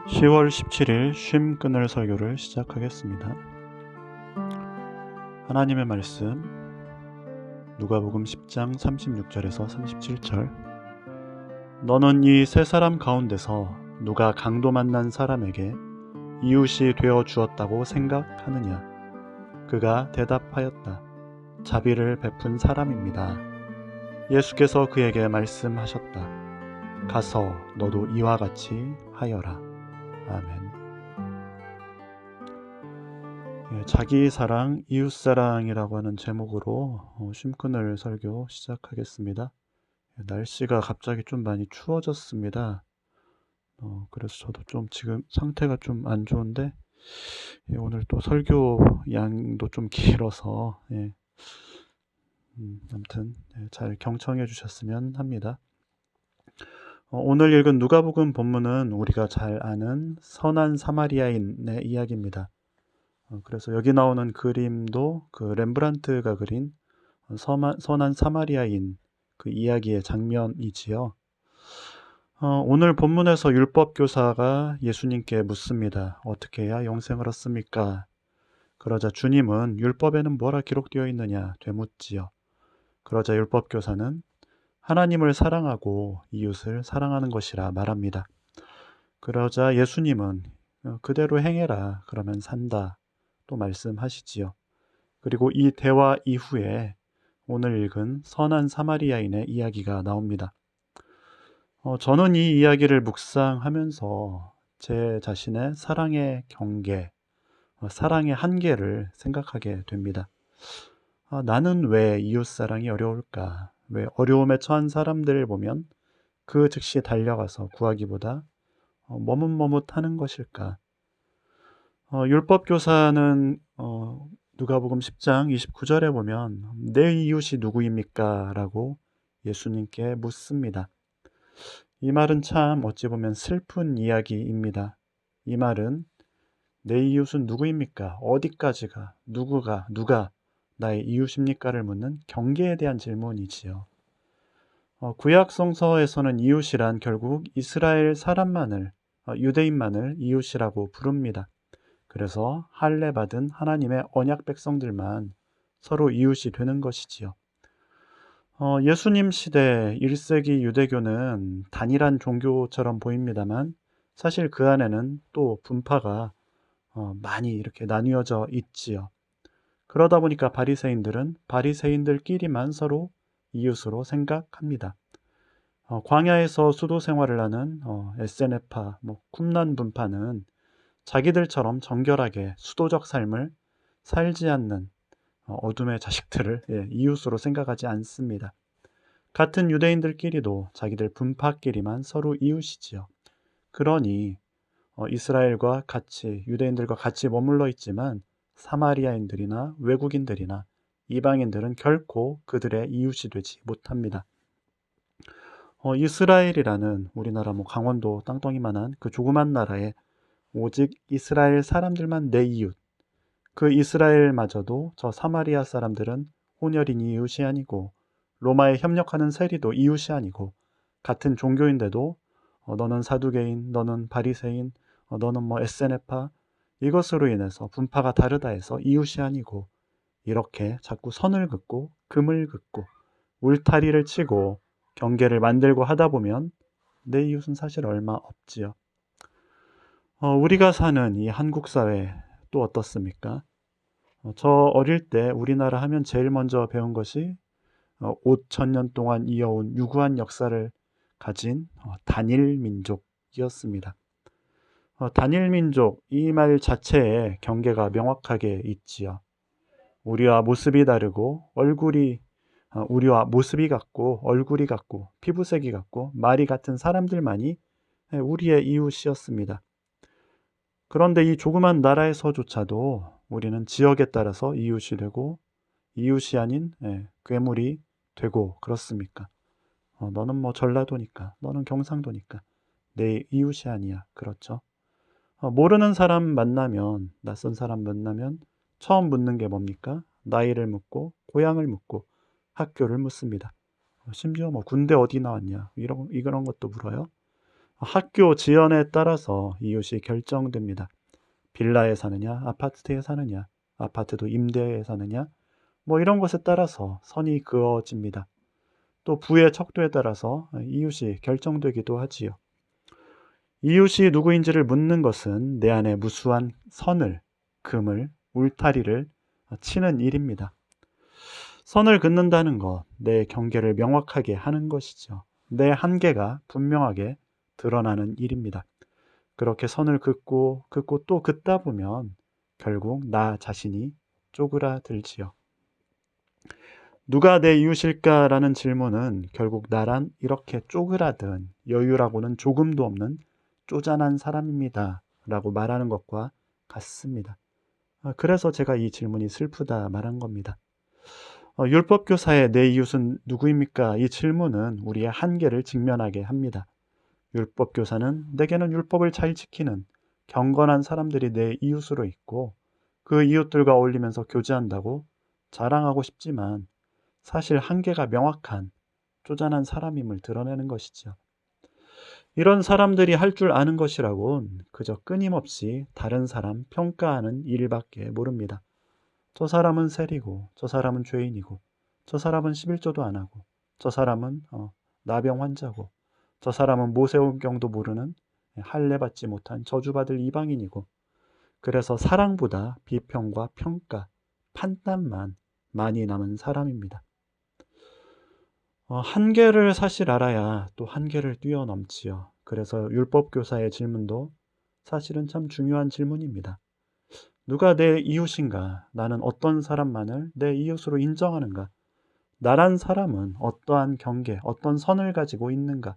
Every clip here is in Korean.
10월 17일 쉼 끊을 설교를 시작하겠습니다. 하나님의 말씀 누가복음 10장 36절에서 37절. 너는 이 세 사람 가운데서 누가 강도 만난 사람에게 이웃이 되어 주었다고 생각하느냐? 그가 대답하였다. 자비를 베푼 사람입니다. 예수께서 그에게 말씀하셨다. 가서 너도 이와 같이 하여라. 아멘. 자기 사랑, 이웃 사랑이라고 하는 제목으로 쉼 끊을 설교 시작하겠습니다. 날씨가 갑자기 좀 많이 추워졌습니다. 그래서 저도 좀 지금 상태가 좀 안 좋은데 오늘 또 설교 양도 좀 길어서 아무튼 잘 경청해 주셨으면 합니다. 오늘 읽은 누가복음 본문은 우리가 잘 아는 선한 사마리아인의 이야기입니다. 그래서 여기 나오는 그림도 그 렘브란트가 그린 선한 사마리아인 그 이야기의 장면이지요. 오늘 본문에서 율법교사가 예수님께 묻습니다. 어떻게 해야 영생을 얻습니까? 그러자 주님은 율법에는 뭐라 기록되어 있느냐 되묻지요. 그러자 율법교사는 하나님을 사랑하고 이웃을 사랑하는 것이라 말합니다. 그러자 예수님은 그대로 행해라 그러면 산다 또 말씀하시지요. 그리고 이 대화 이후에 오늘 읽은 선한 사마리아인의 이야기가 나옵니다. 저는 이 이야기를 묵상하면서 제 자신의 사랑의 경계, 사랑의 한계를 생각하게 됩니다. 나는 왜 이웃사랑이 어려울까? 왜 어려움에 처한 사람들을 보면 그 즉시 달려가서 구하기보다 머뭇머뭇하는 것일까? 율법교사는 누가복음 10장 29절에 보면 내 이웃이 누구입니까? 라고 예수님께 묻습니다. 이 말은 참 어찌 보면 슬픈 이야기입니다. 이 말은 내 이웃은 누구입니까? 어디까지가? 누가 나의 이웃입니까를 묻는 경계에 대한 질문이지요. 구약 성서에서는 이웃이란 결국 이스라엘 사람만을, 유대인만을 이웃이라고 부릅니다. 그래서 할례 받은 하나님의 언약 백성들만 서로 이웃이 되는 것이지요. 예수님 시대 1세기 유대교는 단일한 종교처럼 보입니다만 사실 그 안에는 또 분파가 많이 이렇게 나뉘어져 있지요. 그러다 보니까 바리새인들은 바리새인들끼리만 서로 이웃으로 생각합니다. 광야에서 수도 생활을 하는 에세네파, 쿰란 분파는 자기들처럼 정결하게 수도적 삶을 살지 않는 어둠의 자식들을 이웃으로 생각하지 않습니다. 같은 유대인들끼리도 자기들 분파끼리만 서로 이웃이지요. 그러니 이스라엘과 같이 유대인들과 같이 머물러 있지만 사마리아인들이나 외국인들이나 이방인들은 결코 그들의 이웃이 되지 못합니다. 이스라엘이라는 우리나라 강원도 땅덩이만한 그 조그만 나라에 오직 이스라엘 사람들만 내 이웃, 그 이스라엘마저도 저 사마리아 사람들은 혼혈인 이웃이 아니고 로마에 협력하는 세리도 이웃이 아니고 같은 종교인데도 너는 사두개인, 너는 바리새인, 너는 에세네파 이것으로 인해서 분파가 다르다 해서 이웃이 아니고 이렇게 자꾸 선을 긋고 금을 긋고 울타리를 치고 경계를 만들고 하다 보면 내 이웃은 사실 얼마 없지요. 우리가 사는 이 한국 사회 또 어떻습니까? 저 어릴 때 우리나라 하면 제일 먼저 배운 것이 5,000년 동안 이어온 유구한 역사를 가진 단일 민족이었습니다. 단일 민족 이 말 자체에 경계가 명확하게 있지요. 우리와 모습이 다르고 우리와 모습이 같고 얼굴이 같고 피부색이 같고 말이 같은 사람들만이 우리의 이웃이었습니다. 그런데 이 조그만 나라에서조차도 우리는 지역에 따라서 이웃이 되고 이웃이 아닌 괴물이 되고 그렇습니까? 너는 전라도니까, 너는 경상도니까 내 이웃이 아니야. 그렇죠? 모르는 사람 만나면, 낯선 사람 만나면 처음 묻는 게 뭡니까? 나이를 묻고 고향을 묻고 학교를 묻습니다. 심지어 군대 어디 나왔냐 이런 것도 물어요. 학교 지연에 따라서 이웃이 결정됩니다. 빌라에 사느냐, 아파트에 사느냐, 아파트도 임대에 사느냐, 뭐 이런 것에 따라서 선이 그어집니다. 또 부의 척도에 따라서 이웃이 결정되기도 하지요. 이웃이 누구인지를 묻는 것은 내 안에 무수한 선을, 금을, 울타리를 치는 일입니다. 선을 긋는다는 것, 내 경계를 명확하게 하는 것이죠. 내 한계가 분명하게 드러나는 일입니다. 그렇게 선을 긋고 또 긋다 보면 결국 나 자신이 쪼그라들지요. 누가 내 이웃일까라는 질문은 결국 나란 이렇게 쪼그라든 여유라고는 조금도 없는 쪼잔한 사람입니다 라고 말하는 것과 같습니다. 그래서 제가 이 질문이 슬프다 말한 겁니다. 율법교사의 내 이웃은 누구입니까? 이 질문은 우리의 한계를 직면하게 합니다. 율법교사는 내게는 율법을 잘 지키는 경건한 사람들이 내 이웃으로 있고 그 이웃들과 어울리면서 교제한다고 자랑하고 싶지만 사실 한계가 명확한 쪼잔한 사람임을 드러내는 것이죠. 이런 사람들이 할 줄 아는 것이라곤 그저 끊임없이 다른 사람 평가하는 일밖에 모릅니다. 저 사람은 세리고 저 사람은 죄인이고 저 사람은 11조도 안 하고 저 사람은 나병 환자고 저 사람은 모세오경도 모르는 할례 받지 못한 저주받을 이방인이고 그래서 사랑보다 비평과 평가, 판단만 많이 남은 사람입니다. 한계를 사실 알아야 또 한계를 뛰어넘지요. 그래서 율법교사의 질문도 사실은 참 중요한 질문입니다. 누가 내 이웃인가? 나는 어떤 사람만을 내 이웃으로 인정하는가? 나란 사람은 어떠한 경계, 어떤 선을 가지고 있는가?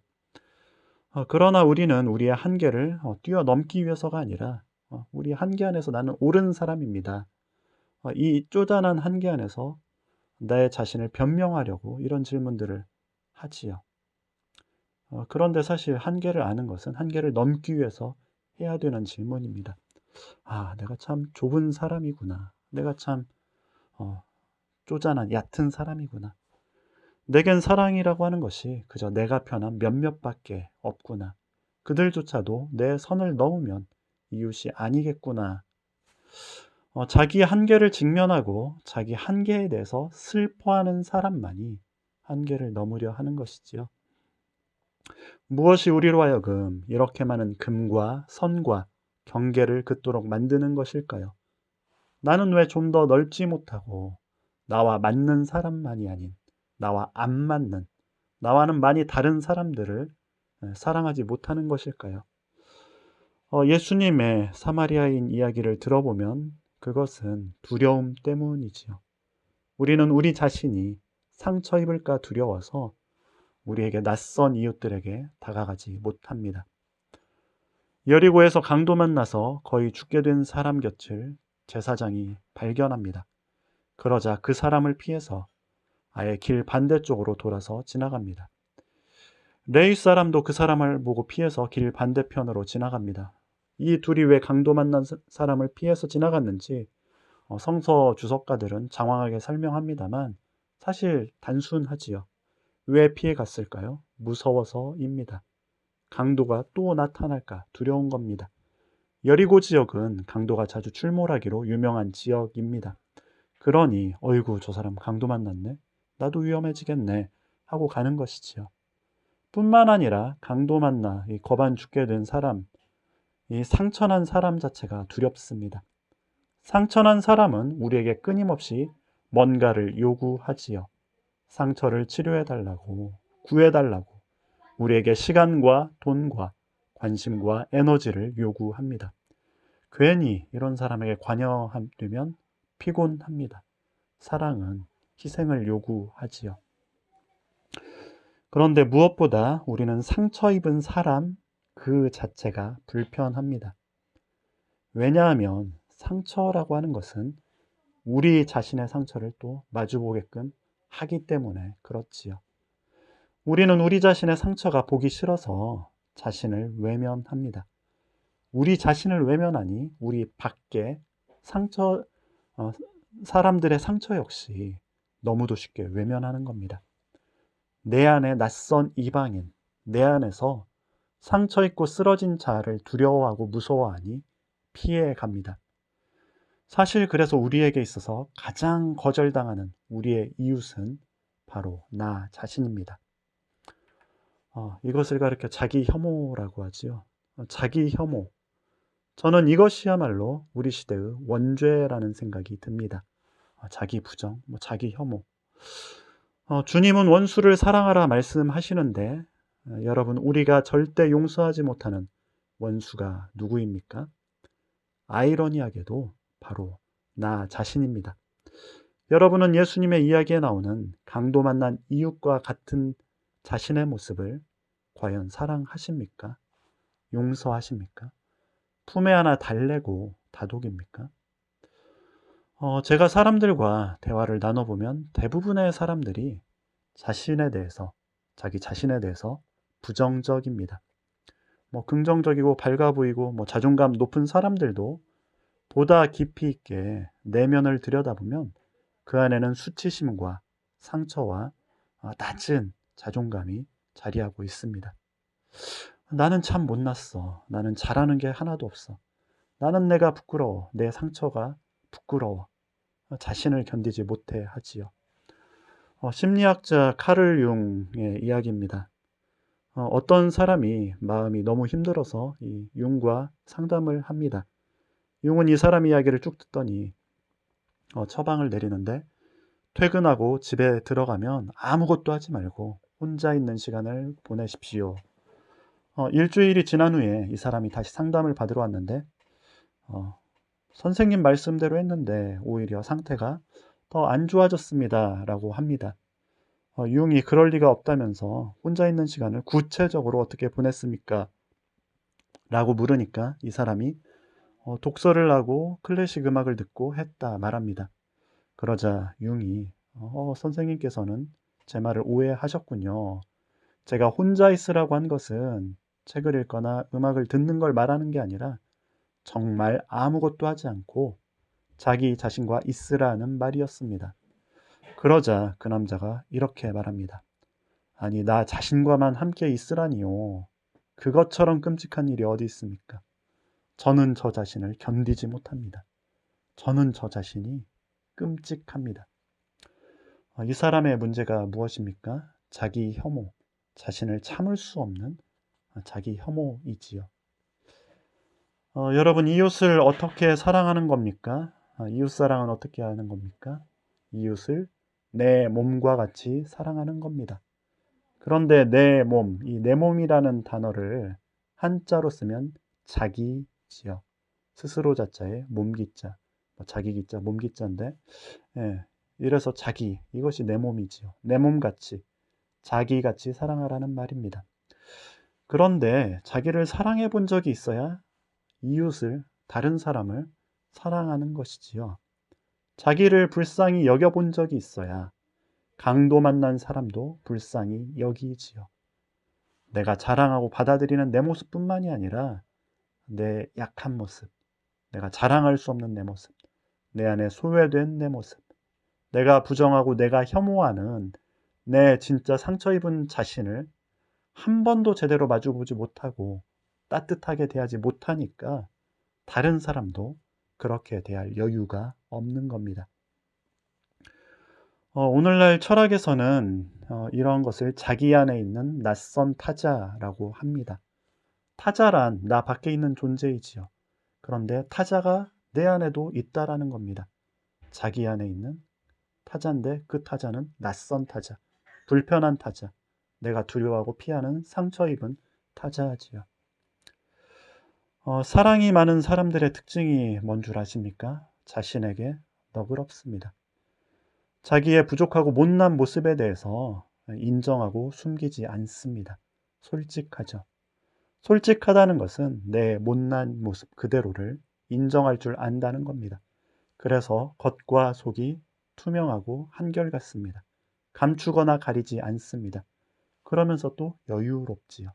그러나 우리는 우리의 한계를 뛰어넘기 위해서가 아니라 우리 한계 안에서 나는 옳은 사람입니다. 이 쪼잔한 한계 안에서 내 자신을 변명하려고 이런 질문들을 하지요. 그런데 사실 한계를 아는 것은 한계를 넘기 위해서 해야 되는 질문입니다. 내가 참 좁은 사람이구나. 내가 참 쪼잔한 얕은 사람이구나. 내겐 사랑이라고 하는 것이 그저 내가 편한 몇몇밖에 없구나. 그들조차도 내 선을 넘으면 이웃이 아니겠구나. 자기 한계를 직면하고 자기 한계에 대해서 슬퍼하는 사람만이 한계를 넘으려 하는 것이지요. 무엇이 우리로 하여금 이렇게 많은 금과 선과 경계를 긋도록 만드는 것일까요? 나는 왜 좀 더 넓지 못하고 나와 맞는 사람만이 아닌 나와 안 맞는 나와는 많이 다른 사람들을 사랑하지 못하는 것일까요? 예수님의 사마리아인 이야기를 들어보면 그것은 두려움 때문이지요. 우리는 우리 자신이 상처 입을까 두려워서 우리에게 낯선 이웃들에게 다가가지 못합니다. 여리고에서 강도 만나서 거의 죽게 된 사람 곁을 제사장이 발견합니다. 그러자 그 사람을 피해서 아예 길 반대쪽으로 돌아서 지나갑니다. 레위 사람도 그 사람을 보고 피해서 길 반대편으로 지나갑니다. 이 둘이 왜 강도 만난 사람을 피해서 지나갔는지 성서 주석가들은 장황하게 설명합니다만 사실 단순하지요. 왜 피해 갔을까요? 무서워서입니다. 강도가 또 나타날까 두려운 겁니다. 여리고 지역은 강도가 자주 출몰하기로 유명한 지역입니다. 그러니 어이구 저 사람 강도 만났네. 나도 위험해지겠네 하고 가는 것이지요. 뿐만 아니라 강도 만나 이 거반 죽게 된 사람, 이 상처난 사람 자체가 두렵습니다. 상처난 사람은 우리에게 끊임없이 뭔가를 요구하지요. 상처를 치료해달라고, 구해달라고, 우리에게 시간과 돈과 관심과 에너지를 요구합니다. 괜히 이런 사람에게 관여되면 피곤합니다. 사랑은 희생을 요구하지요. 그런데 무엇보다 우리는 상처 입은 사람 그 자체가 불편합니다. 왜냐하면 상처라고 하는 것은 우리 자신의 상처를 또 마주보게끔 하기 때문에 그렇지요. 우리는 우리 자신의 상처가 보기 싫어서 자신을 외면합니다. 우리 자신을 외면하니 우리 밖에 상처, 사람들의 상처 역시 너무도 쉽게 외면하는 겁니다. 내 안에 낯선 이방인, 내 안에서 상처 입고 쓰러진 자를 두려워하고 무서워하니 피해 갑니다. 사실 그래서 우리에게 있어서 가장 거절당하는 우리의 이웃은 바로 나 자신입니다. 이것을 가리켜 자기 혐오라고 하지요. 자기 혐오. 저는 이것이야말로 우리 시대의 원죄라는 생각이 듭니다. 자기 부정, 자기 혐오. 주님은 원수를 사랑하라 말씀하시는데 여러분, 우리가 절대 용서하지 못하는 원수가 누구입니까? 아이러니하게도 바로 나 자신입니다. 여러분은 예수님의 이야기에 나오는 강도 만난 이웃과 같은 자신의 모습을 과연 사랑하십니까? 용서하십니까? 품에 안아 달래고 다독입니까? 제가 사람들과 대화를 나눠보면 대부분의 사람들이 자기 자신에 대해서 부정적입니다. 긍정적이고 밝아 보이고 자존감 높은 사람들도 보다 깊이 있게 내면을 들여다보면 그 안에는 수치심과 상처와 낮은 자존감이 자리하고 있습니다. 나는 참 못났어. 나는 잘하는 게 하나도 없어. 나는 내가 부끄러워. 내 상처가 부끄러워. 자신을 견디지 못해 하지요. 심리학자 카를 융의 이야기입니다. 어떤 사람이 마음이 너무 힘들어서 이 융과 상담을 합니다. 융은 이 사람 이야기를 쭉 듣더니 처방을 내리는데, 퇴근하고 집에 들어가면 아무것도 하지 말고 혼자 있는 시간을 보내십시오. 일주일이 지난 후에 이 사람이 다시 상담을 받으러 왔는데 선생님 말씀대로 했는데 오히려 상태가 더 안 좋아졌습니다 라고 합니다. 융이 그럴 리가 없다면서 혼자 있는 시간을 구체적으로 어떻게 보냈습니까? 라고 물으니까 이 사람이 독서를 하고 클래식 음악을 듣고 했다 말합니다. 그러자 융이 선생님께서는 제 말을 오해하셨군요. 제가 혼자 있으라고 한 것은 책을 읽거나 음악을 듣는 걸 말하는 게 아니라 정말 아무것도 하지 않고 자기 자신과 있으라는 말이었습니다. 그러자 그 남자가 이렇게 말합니다. 아니, 나 자신과만 함께 있으라니요. 그것처럼 끔찍한 일이 어디 있습니까? 저는 저 자신을 견디지 못합니다. 저는 저 자신이 끔찍합니다. 이 사람의 문제가 무엇입니까? 자기 혐오, 자신을 참을 수 없는 자기 혐오이지요. 여러분, 이웃을 어떻게 사랑하는 겁니까? 이웃사랑은 어떻게 하는 겁니까? 이웃을 내 몸과 같이 사랑하는 겁니다. 그런데 내 몸, 이 내 몸이라는 단어를 한자로 쓰면 자기지요. 스스로 자자에 몸기자, 자기기자, 몸기자인데, 예, 이래서 자기, 이것이 내 몸이지요. 내 몸같이, 자기같이 사랑하라는 말입니다. 그런데 자기를 사랑해 본 적이 있어야 이웃을, 다른 사람을 사랑하는 것이지요. 자기를 불쌍히 여겨본 적이 있어야 강도 만난 사람도 불쌍히 여기지요. 내가 자랑하고 받아들이는 내 모습뿐만이 아니라 내 약한 모습, 내가 자랑할 수 없는 내 모습, 내 안에 소외된 내 모습, 내가 부정하고 내가 혐오하는 내 진짜 상처 입은 자신을 한 번도 제대로 마주보지 못하고 따뜻하게 대하지 못하니까 다른 사람도 그렇게 대할 여유가 없는 겁니다. 오늘날 철학에서는 이런 것을 자기 안에 있는 낯선 타자라고 합니다. 타자란 나 밖에 있는 존재이지요. 그런데 타자가 내 안에도 있다라는 겁니다. 자기 안에 있는 타자인데 그 타자는 낯선 타자, 불편한 타자, 내가 두려워하고 피하는 상처 입은 타자지요. 사랑이 많은 사람들의 특징이 뭔 줄 아십니까? 자신에게 너그럽습니다. 자기의 부족하고 못난 모습에 대해서 인정하고 숨기지 않습니다. 솔직하죠. 솔직하다는 것은 내 못난 모습 그대로를 인정할 줄 안다는 겁니다. 그래서 겉과 속이 투명하고 한결같습니다. 감추거나 가리지 않습니다. 그러면서 또 여유롭지요.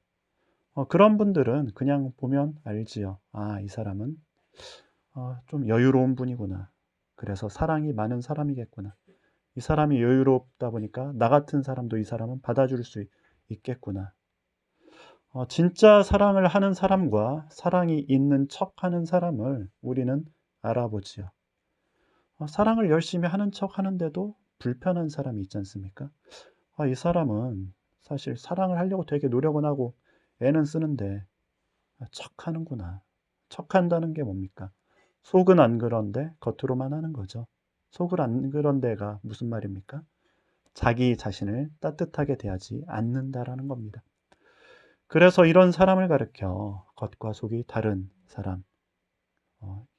그런 분들은 그냥 보면 알지요. 아, 이 사람은 좀 여유로운 분이구나. 그래서 사랑이 많은 사람이겠구나. 이 사람이 여유롭다 보니까 나 같은 사람도 이 사람은 받아줄 수 있겠구나. 진짜 사랑을 하는 사람과 사랑이 있는 척하는 사람을 우리는 알아보지요. 사랑을 열심히 하는 척하는데도 불편한 사람이 있지 않습니까? 이 사람은 사실 사랑을 하려고 되게 노력은 하고 애는 쓰는데 척하는구나. 척한다는 게 뭡니까? 속은 안 그런데 겉으로만 하는 거죠. 속을 안 그런 데가 무슨 말입니까? 자기 자신을 따뜻하게 대하지 않는다라는 겁니다. 그래서 이런 사람을 가리켜 겉과 속이 다른 사람,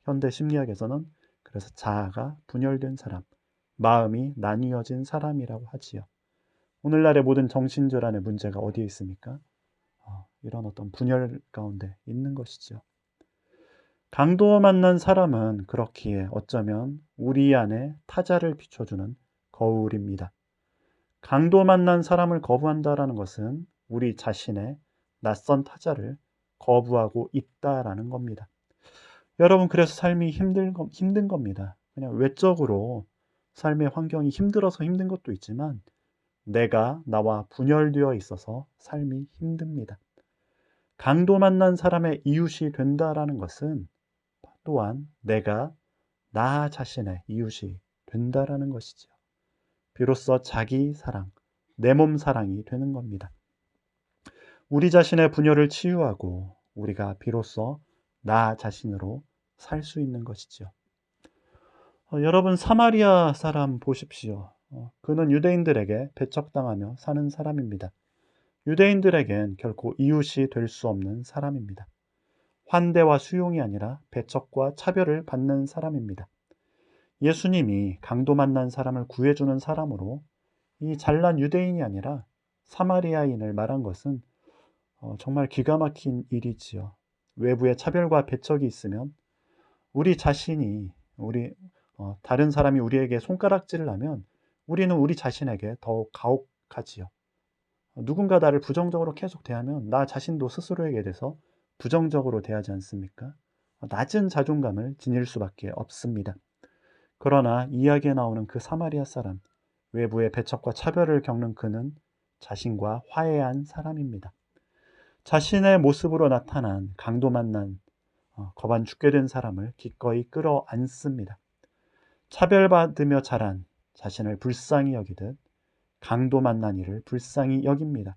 현대 심리학에서는 그래서 자아가 분열된 사람, 마음이 나뉘어진 사람이라고 하지요. 오늘날의 모든 정신질환의 문제가 어디에 있습니까? 이런 어떤 분열 가운데 있는 것이죠. 강도 만난 사람은 그렇기에 어쩌면 우리 안에 타자를 비춰주는 거울입니다. 강도 만난 사람을 거부한다라는 것은 우리 자신의 낯선 타자를 거부하고 있다라는 겁니다. 여러분, 그래서 삶이 힘든 겁니다. 그냥 외적으로 삶의 환경이 힘들어서 힘든 것도 있지만 내가 나와 분열되어 있어서 삶이 힘듭니다. 강도 만난 사람의 이웃이 된다라는 것은 또한 내가 나 자신의 이웃이 된다라는 것이죠. 비로소 자기 사랑, 내 몸 사랑이 되는 겁니다. 우리 자신의 분열을 치유하고 우리가 비로소 나 자신으로 살 수 있는 것이죠. 여러분, 사마리아 사람 보십시오. 그는 유대인들에게 배척당하며 사는 사람입니다. 유대인들에겐 결코 이웃이 될 수 없는 사람입니다. 환대와 수용이 아니라 배척과 차별을 받는 사람입니다. 예수님이 강도 만난 사람을 구해주는 사람으로 이 잘난 유대인이 아니라 사마리아인을 말한 것은 정말 기가 막힌 일이지요. 외부에 차별과 배척이 있으면 우리 자신이 다른 사람이 우리에게 손가락질을 하면 우리는 우리 자신에게 더욱 가혹하지요. 누군가 나를 부정적으로 계속 대하면 나 자신도 스스로에게 대해서 부정적으로 대하지 않습니까? 낮은 자존감을 지닐 수밖에 없습니다. 그러나 이야기에 나오는 그 사마리아 사람, 외부의 배척과 차별을 겪는 그는 자신과 화해한 사람입니다. 자신의 모습으로 나타난 강도 만난 거반 죽게 된 사람을 기꺼이 끌어안습니다. 차별받으며 자란 자신을 불쌍히 여기듯 강도 만난 이를 불쌍히 여깁니다.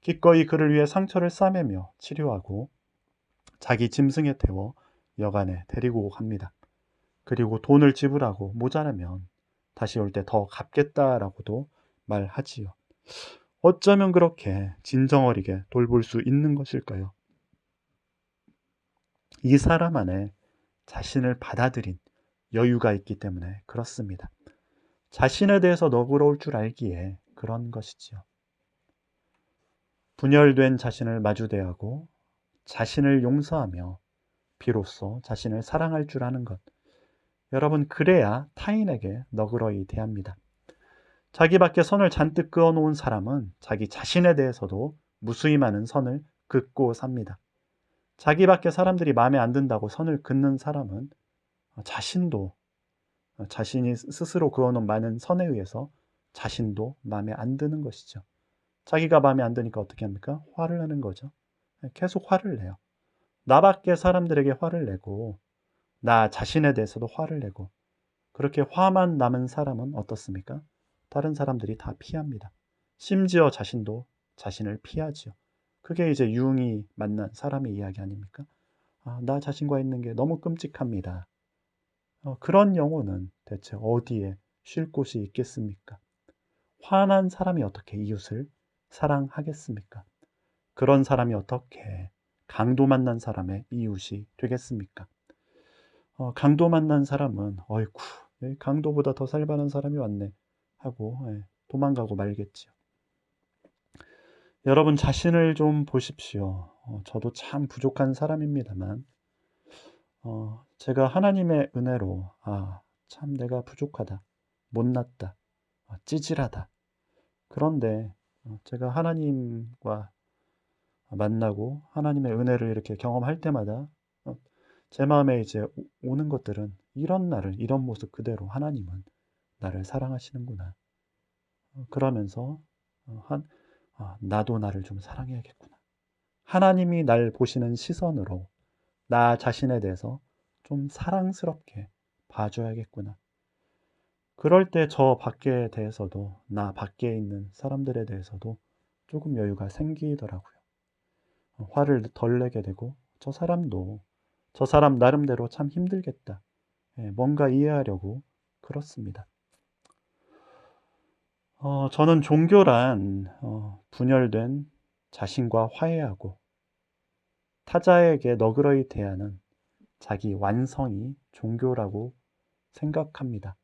기꺼이 그를 위해 상처를 싸매며 치료하고 자기 짐승에 태워 여관에 데리고 갑니다. 그리고 돈을 지불하고 모자라면 다시 올 때 더 갚겠다라고도 말하지요. 어쩌면 그렇게 진정어리게 돌볼 수 있는 것일까요? 이 사람 안에 자신을 받아들인 여유가 있기 때문에 그렇습니다. 자신에 대해서 너그러울 줄 알기에 그런 것이지요. 분열된 자신을 마주대하고 자신을 용서하며 비로소 자신을 사랑할 줄 아는 것. 여러분, 그래야 타인에게 너그러이 대합니다. 자기 밖에 선을 잔뜩 그어놓은 사람은 자기 자신에 대해서도 무수히 많은 선을 긋고 삽니다. 자기 밖에 사람들이 마음에 안 든다고 선을 긋는 사람은 자신도 자신이 스스로 그어놓은 많은 선에 의해서 자신도 마음에 안 드는 것이죠. 자기가 마음에 안 드니까 어떻게 합니까? 화를 내는 거죠. 계속 화를 내요. 나밖에 사람들에게 화를 내고 나 자신에 대해서도 화를 내고 그렇게 화만 남은 사람은 어떻습니까? 다른 사람들이 다 피합니다. 심지어 자신도 자신을 피하지요. 그게 이제 유흥이 만난 사람의 이야기 아닙니까? 나 자신과 있는 게 너무 끔찍합니다. 그런 영혼은 대체 어디에 쉴 곳이 있겠습니까? 화난 사람이 어떻게 이웃을 사랑하겠습니까? 그런 사람이 어떻게 강도 만난 사람의 이웃이 되겠습니까? 강도 만난 사람은 어이쿠, 강도보다 더 살벌한 사람이 왔네 하고 도망가고 말겠지요. 여러분, 자신을 좀 보십시오. 저도 참 부족한 사람입니다만 제가 하나님의 은혜로 참 내가 부족하다, 못났다, 찌질하다. 그런데 제가 하나님과 만나고 하나님의 은혜를 이렇게 경험할 때마다 제 마음에 이제 오는 것들은 이런 나를, 이런 모습 그대로 하나님은 나를 사랑하시는구나. 그러면서 나도 나를 좀 사랑해야겠구나. 하나님이 날 보시는 시선으로 나 자신에 대해서 좀 사랑스럽게 봐줘야겠구나. 그럴 때 저 밖에 대해서도, 나 밖에 있는 사람들에 대해서도 조금 여유가 생기더라고요. 화를 덜 내게 되고, 저 사람도 저 사람 나름대로 참 힘들겠다. 뭔가 이해하려고 그렇습니다. 저는 종교란 분열된 자신과 화해하고 타자에게 너그러이 대하는 자기 완성이 종교라고 생각합니다.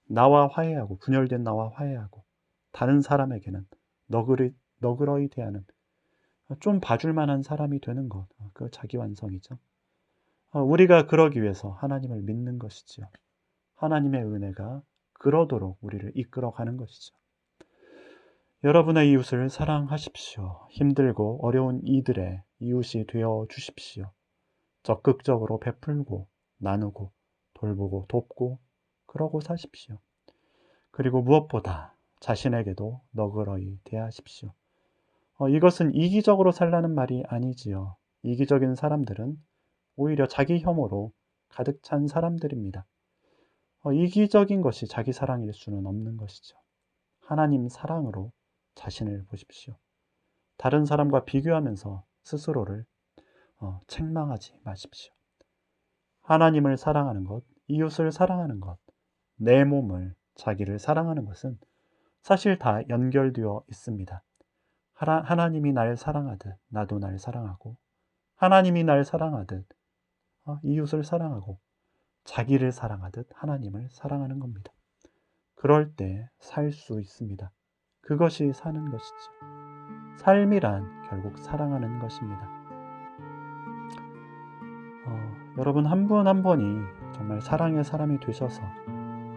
나와 화해하고, 분열된 나와 화해하고, 다른 사람에게는 너그러이 대하는, 좀 봐줄 만한 사람이 되는 것, 그 자기 완성이죠. 우리가 그러기 위해서 하나님을 믿는 것이지요. 하나님의 은혜가 그러도록 우리를 이끌어가는 것이죠. 여러분의 이웃을 사랑하십시오. 힘들고 어려운 이들의 이웃이 되어 주십시오. 적극적으로 베풀고 나누고 돌보고 돕고 그러고 사십시오. 그리고 무엇보다 자신에게도 너그러이 대하십시오. 이것은 이기적으로 살라는 말이 아니지요. 이기적인 사람들은 오히려 자기 혐오로 가득 찬 사람들입니다. 이기적인 것이 자기 사랑일 수는 없는 것이죠. 하나님 사랑으로 자신을 보십시오. 다른 사람과 비교하면서 스스로를 책망하지 마십시오. 하나님을 사랑하는 것, 이웃을 사랑하는 것, 내 몸을, 자기를 사랑하는 것은 사실 다 연결되어 있습니다. 하나님이 날 사랑하듯 나도 날 사랑하고, 하나님이 날 사랑하듯 이웃을 사랑하고, 자기를 사랑하듯 하나님을 사랑하는 겁니다. 그럴 때 살 수 있습니다. 그것이 사는 것이죠. 삶이란 결국 사랑하는 것입니다. 여러분 한 분 한 분이 정말 사랑의 사람이 되셔서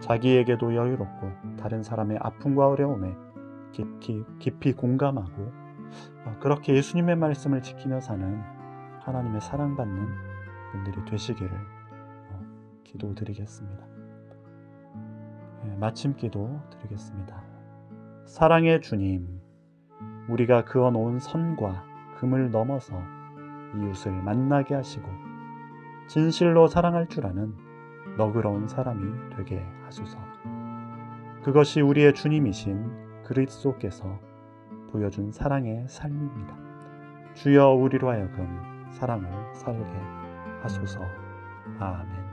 자기에게도 여유롭고 다른 사람의 아픔과 어려움에 깊이 공감하고 그렇게 예수님의 말씀을 지키며 사는 하나님의 사랑받는 분들이 되시기를 기도드리겠습니다. 마침 기도 드리겠습니다. 사랑의 주님, 우리가 그어놓은 선과 금을 넘어서 이웃을 만나게 하시고 진실로 사랑할 줄 아는 너그러운 사람이 되게 하소서. 그것이 우리의 주님이신 그리스도께서 보여준 사랑의 삶입니다. 주여 우리로 하여금 사랑을 살게 하소서. 아멘.